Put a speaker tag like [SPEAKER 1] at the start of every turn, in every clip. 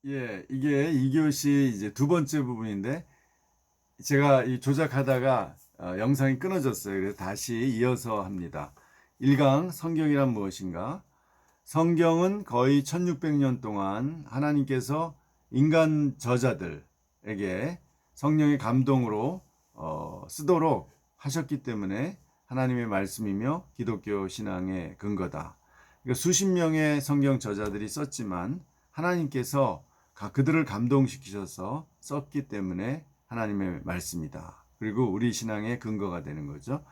[SPEAKER 1] 예, 이게 2교시 이제 두 번째 부분인데 제가 이 조작하다가 영상이 끊어졌어요. 그래서 다시 이어서 합니다. 1강 성경이란 무엇인가? 성경은 거의 1600년 동안 하나님께서 인간 저자들에게 성령의 감동으로 쓰도록 하셨기 때문에 하나님의 말씀이며 기독교 신앙의 근거다. 그러니까 수십 명의 성경 저자들이 썼지만 하나님께서 그들을 감동시키셔서 썼기 때문에 하나님의 말씀이다. 그리고 우리 신앙의 근거가 되는 거죠.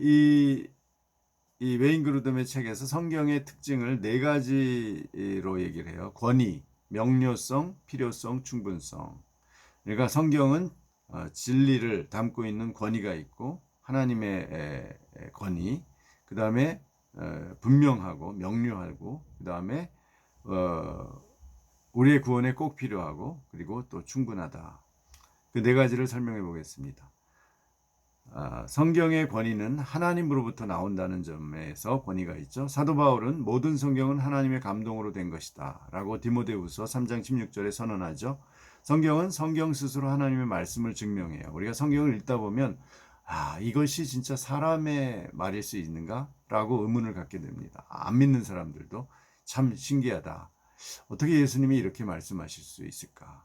[SPEAKER 1] 이 웨인 그루덤의 책에서 성경의 특징을 네 가지로 얘기를 해요. 권위, 명료성, 필요성, 충분성. 그러니까 성경은 진리를 담고 있는 권위가 있고 하나님의 권위, 그 다음에 분명하고 명료하고, 그 다음에 우리의 구원에 꼭 필요하고, 그리고 또 충분하다. 그 네 가지를 설명해 보겠습니다. 성경의 권위는 하나님으로부터 나온다는 점에서 권위가 있죠. 사도 바울은 모든 성경은 하나님의 감동으로 된 것이다 라고 디모데후서 3장 16절에 선언하죠. 성경은 성경 스스로 하나님의 말씀을 증명해요. 우리가 성경을 읽다 보면 이것이 진짜 사람의 말일 수 있는가? 라고 의문을 갖게 됩니다. 안 믿는 사람들도 참 신기하다. 어떻게 예수님이 이렇게 말씀하실 수 있을까?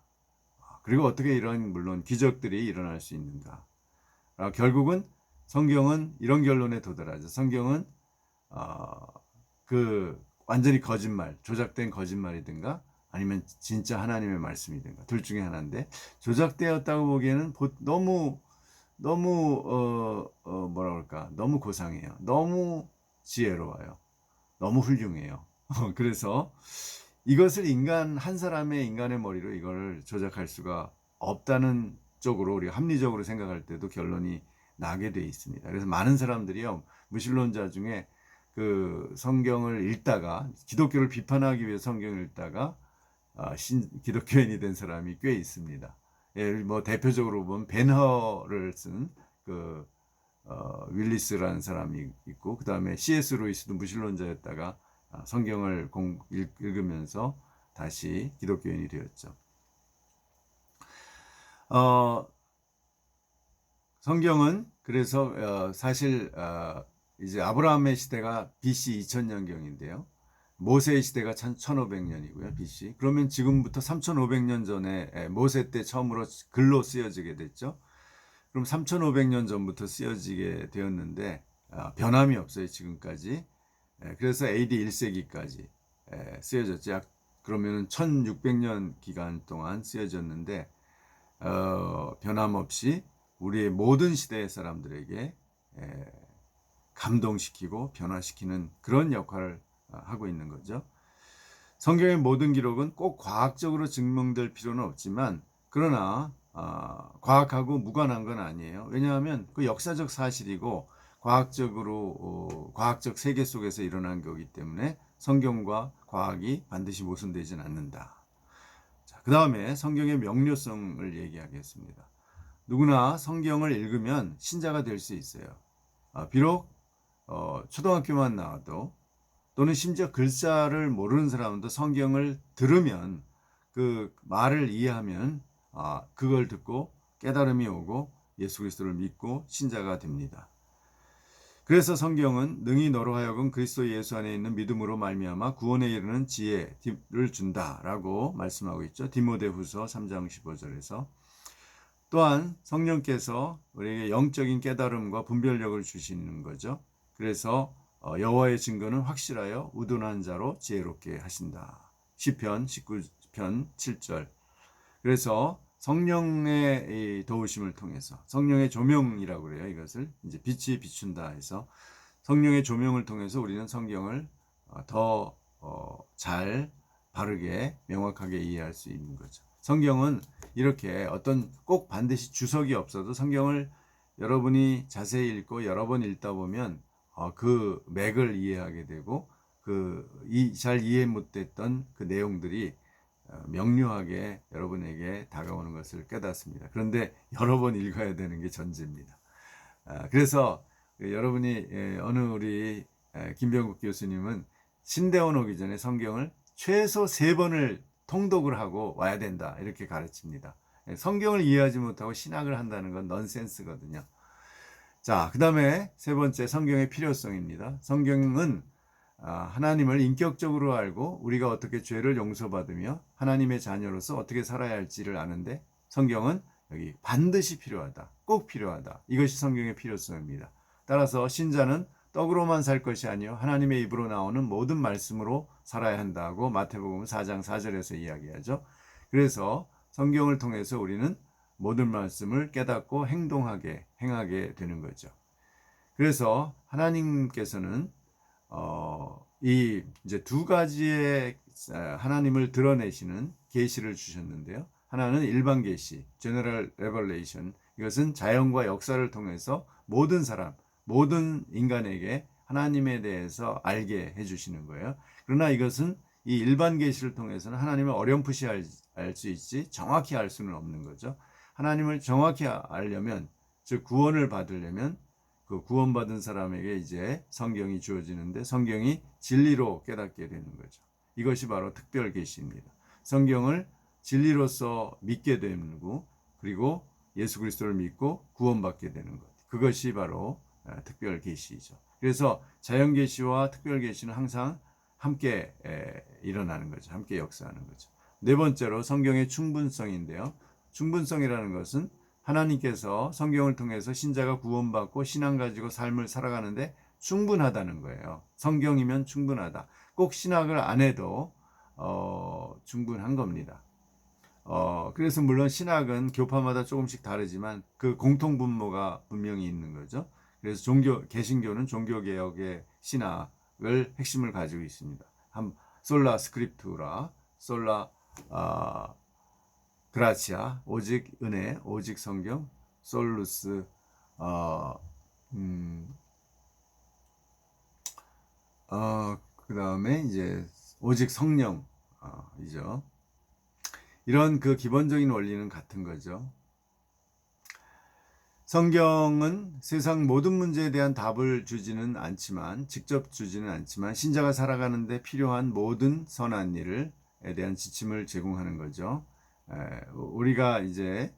[SPEAKER 1] 그리고 어떻게 이런 물론 기적들이 일어날 수 있는가? 결국은 성경은 이런 결론에 도달하죠. 성경은 완전히 거짓말, 조작된 거짓말이든가 아니면 진짜 하나님의 말씀이든가 둘 중에 하나인데, 조작되었다고 보기에는 너무 뭐라 그럴까, 너무 고상해요. 너무 지혜로워요. 너무 훌륭해요. 그래서 이것을 한 사람의 인간의 머리로 이걸 조작할 수가 없다는 쪽으로 우리가 합리적으로 생각할 때도 결론이 나게 돼 있습니다. 그래서 많은 사람들이요, 무신론자 중에 그 성경을 읽다가 기독교를 비판하기 위해 성경을 읽다가 기독교인이 된 사람이 꽤 있습니다. 뭐 대표적으로 보면 벤허를 쓴 윌리스라는 사람이 있고, 그 다음에 C.S. 루이스도 무신론자였다가 성경을 읽으면서 다시 기독교인이 되었죠. 성경은 그래서 사실 이제 아브라함의 시대가 BC 2000년경인데요. 모세의 시대가 1500년이고요, BC. 그러면 지금부터 3500년 전에 모세 때 처음으로 글로 쓰여지게 됐죠. 그럼 3500년 전부터 쓰여지게 되었는데 변함이 없어요, 지금까지. 그래서 AD 1세기까지 쓰여졌죠. 그러면 1600년 기간 동안 쓰여졌는데 변함없이 우리의 모든 시대의 사람들에게 감동시키고 변화시키는 그런 역할을 하고 있는 거죠. 성경의 모든 기록은 꼭 과학적으로 증명될 필요는 없지만, 그러나 과학하고 무관한 건 아니에요. 왜냐하면 그 역사적 사실이고 과학적 세계 속에서 일어난 거기 때문에 성경과 과학이 반드시 모순되진 않는다. 그 다음에 성경의 명료성을 얘기하겠습니다. 누구나 성경을 읽으면 신자가 될 수 있어요. 비록 초등학교만 나와도, 또는 심지어 글자를 모르는 사람도 성경을 들으면, 그 말을 이해하면 그걸 듣고 깨달음이 오고 예수 그리스도를 믿고 신자가 됩니다. 그래서 성경은 능히 너로 하여금 그리스도 예수 안에 있는 믿음으로 말미암아 구원에 이르는 지혜를 준다라고 말씀하고 있죠. 디모데후서 3장 15절에서. 또한 성령께서 우리에게 영적인 깨달음과 분별력을 주시는 거죠. 그래서 여호와의 증거는 확실하여 우둔한 자로 지혜롭게 하신다. 시편 19편 7절. 그래서 성령의 도우심을 통해서, 성령의 조명이라고 그래요. 이것을 이제 빛이 비춘다 해서 성령의 조명을 통해서 우리는 성경을 더 잘, 바르게, 명확하게 이해할 수 있는 거죠. 성경은 이렇게 어떤 꼭 반드시 주석이 없어도 성경을 여러분이 자세히 읽고 여러 번 읽다 보면 그 맥을 이해하게 되고, 잘 이해 못했던 그 내용들이 명료하게 여러분에게 다가오는 것을 깨닫습니다. 그런데 여러 번 읽어야 되는 게 전제입니다. 그래서 여러분이 우리 김병국 교수님은 신대원 오기 전에 성경을 최소 3번을 통독을 하고 와야 된다. 이렇게 가르칩니다. 성경을 이해하지 못하고 신학을 한다는 건 넌센스거든요. 자, 그 다음에 세 번째 성경의 필요성입니다. 성경은 하나님을 인격적으로 알고 우리가 어떻게 죄를 용서받으며 하나님의 자녀로서 어떻게 살아야 할지를 아는데 성경은 여기 반드시 필요하다. 꼭 필요하다. 이것이 성경의 필요성입니다. 따라서 신자는 떡으로만 살 것이 아니요 하나님의 입으로 나오는 모든 말씀으로 살아야 한다고 마태복음 4장 4절에서 이야기하죠. 그래서 성경을 통해서 우리는 모든 말씀을 깨닫고 행하게 되는 거죠. 그래서 하나님께서는 이 이제 두 가지의 하나님을 드러내시는 계시를 주셨는데요. 하나는 일반 계시, General Revelation. 이것은 자연과 역사를 통해서 모든 사람, 모든 인간에게 하나님에 대해서 알게 해주시는 거예요. 그러나 이것은 이 일반 계시를 통해서는 하나님을 어렴풋이 알 수 있지 정확히 알 수는 없는 거죠. 하나님을 정확히 알려면, 즉 구원을 받으려면 그 구원받은 사람에게 이제 성경이 주어지는데 성경이 진리로 깨닫게 되는 거죠. 이것이 바로 특별 계시입니다. 성경을 진리로서 믿게 되고 그리고 예수 그리스도를 믿고 구원받게 되는 것. 그것이 바로 특별 계시이죠. 그래서 자연 계시와 특별 계시는 항상 함께 일어나는 거죠. 함께 역사하는 거죠. 네 번째로 성경의 충분성인데요. 충분성이라는 것은 하나님께서 성경을 통해서 신자가 구원받고 신앙 가지고 삶을 살아가는데 충분하다는 거예요. 성경이면 충분하다. 꼭 신학을 안 해도 충분한 겁니다. 그래서 물론 신학은 교파마다 조금씩 다르지만 그 공통 분모가 분명히 있는 거죠. 그래서 개신교는 종교개혁의 신학을 핵심을 가지고 있습니다. 솔라 스크립투라, 솔라 그라치아, 오직 은혜, 오직 성경, 솔루스, 그 다음에 이제 오직 성령, 이죠. 이런 그 기본적인 원리는 같은 거죠. 성경은 세상 모든 문제에 대한 답을 주지는 않지만, 직접 주지는 않지만, 신자가 살아가는데 필요한 모든 선한 일에 대한 지침을 제공하는 거죠. 우리가 이제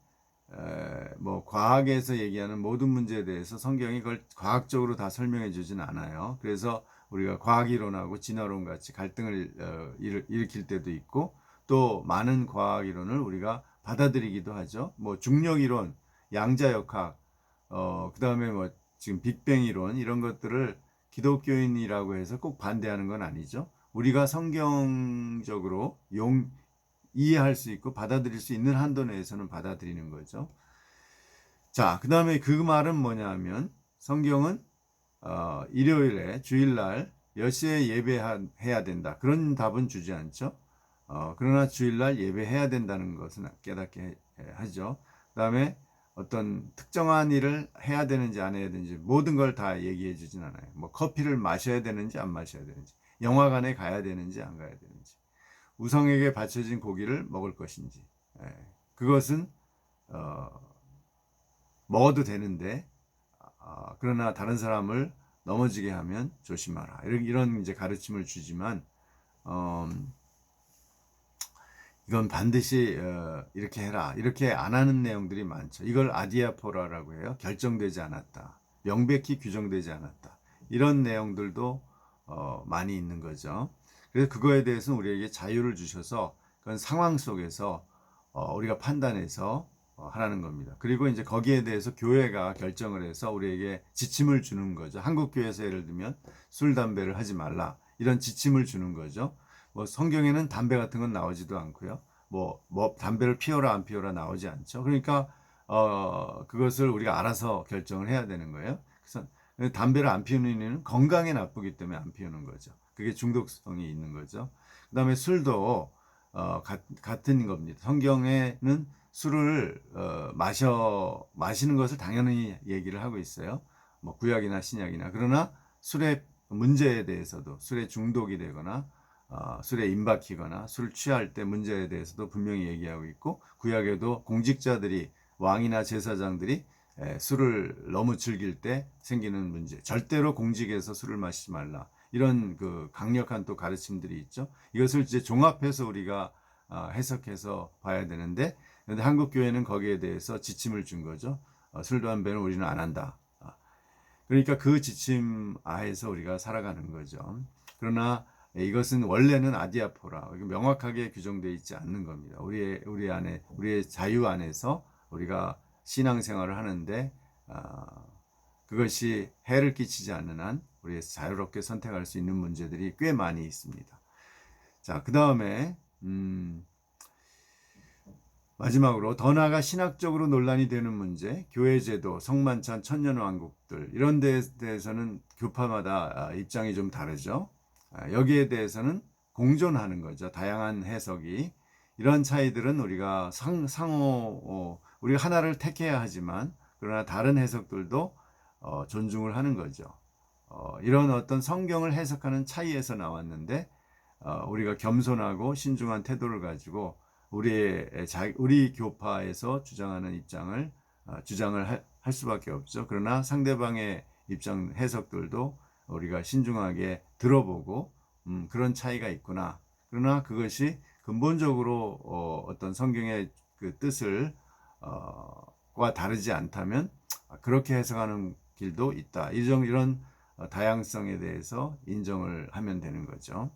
[SPEAKER 1] 뭐 과학에서 얘기하는 모든 문제에 대해서 성경이 그걸 과학적으로 다 설명해 주진 않아요. 그래서 우리가 과학이론하고 진화론 같이 갈등을 일으킬 때도 있고 또 많은 과학이론을 우리가 받아들이기도 하죠. 뭐 중력이론, 양자역학, 그 다음에 뭐 지금 빅뱅 이론 이런 것들을 기독교인이라고 해서 꼭 반대하는 건 아니죠. 우리가 성경적으로 이해할 수 있고 받아들일 수 있는 한도 내에서는 받아들이는 거죠. 자, 그 다음에 그 말은 뭐냐 하면 성경은 일요일에 주일날 몇 시에 예배해야 된다. 그런 답은 주지 않죠. 그러나 주일날 예배해야 된다는 것은 깨닫게 하죠. 그 다음에 어떤 특정한 일을 해야 되는지 안 해야 되는지 모든 걸 다 얘기해 주진 않아요. 뭐 커피를 마셔야 되는지 안 마셔야 되는지, 영화관에 가야 되는지 안 가야 되는지, 우상에게 바쳐진 고기를 먹을 것인지, 그것은 먹어도 되는데 그러나 다른 사람을 넘어지게 하면 조심하라. 이런 이제 가르침을 주지만 이건 반드시 이렇게 해라. 이렇게 안 하는 내용들이 많죠. 이걸 아디아포라라고 해요. 결정되지 않았다. 명백히 규정되지 않았다. 이런 내용들도 많이 있는 거죠. 그래서 그거에 대해서는 우리에게 자유를 주셔서 그건 상황 속에서 우리가 판단해서 하라는 겁니다. 그리고 이제 거기에 대해서 교회가 결정을 해서 우리에게 지침을 주는 거죠. 한국 교회에서 예를 들면 술, 담배를 하지 말라. 이런 지침을 주는 거죠. 뭐 성경에는 담배 같은 건 나오지도 않고요. 뭐 담배를 피워라 안 피워라 나오지 않죠. 그러니까 그것을 우리가 알아서 결정을 해야 되는 거예요. 그래서 담배를 안 피우는 이유는 건강에 나쁘기 때문에 안 피우는 거죠. 그게 중독성이 있는 거죠. 그다음에 술도 같은 겁니다. 성경에는 술을 마시는 것을 당연히 얘기를 하고 있어요. 뭐 구약이나 신약이나. 그러나 술의 문제에 대해서도 술에 중독이 되거나 술에 임박히거나 술 취할 때 문제에 대해서도 분명히 얘기하고 있고 구약에도 공직자들이 왕이나 제사장들이 술을 너무 즐길 때 생기는 문제, 절대로 공직에서 술을 마시지 말라, 이런 그 강력한 또 가르침들이 있죠. 이것을 이제 종합해서 우리가 해석해서 봐야 되는데, 그런데 한국 교회는 거기에 대해서 지침을 준 거죠. 술, 담배는 우리는 안 한다. 그러니까 그 지침 하에서 우리가 살아가는 거죠. 그러나 이것은 원래는 아디아포라, 명확하게 규정되어 있지 않는 겁니다. 우리의 자유 안에서 우리가 신앙생활을 하는데 그것이 해를 끼치지 않는 한 우리 자유롭게 선택할 수 있는 문제들이 꽤 많이 있습니다. 자, 그 다음에 마지막으로 더 나아가 신학적으로 논란이 되는 문제, 교회제도, 성만찬, 천년왕국들 이런 데에 대해서는 교파마다 입장이 좀 다르죠. 여기에 대해서는 공존하는 거죠. 다양한 해석이. 이런 차이들은 우리가 상호 우리가 하나를 택해야 하지만 그러나 다른 해석들도 존중을 하는 거죠. 이런 어떤 성경을 해석하는 차이에서 나왔는데 우리가 겸손하고 신중한 태도를 가지고 우리 교파에서 주장하는 입장을 주장을 할 수밖에 없죠. 그러나 상대방의 입장 해석들도 우리가 신중하게 들어보고 그런 차이가 있구나. 그러나 그것이 근본적으로 어떤 성경의 그 뜻을 과 다르지 않다면 그렇게 해석하는 길도 있다. 이런 다양성에 대해서 인정을 하면 되는 거죠.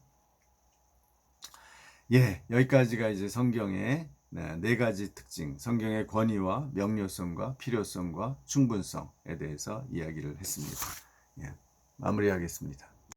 [SPEAKER 1] 예, 여기까지가 이제 성경의 네 가지 특징, 성경의 권위와 명료성과 필요성과 충분성에 대해서 이야기를 했습니다. 예, 마무리하겠습니다.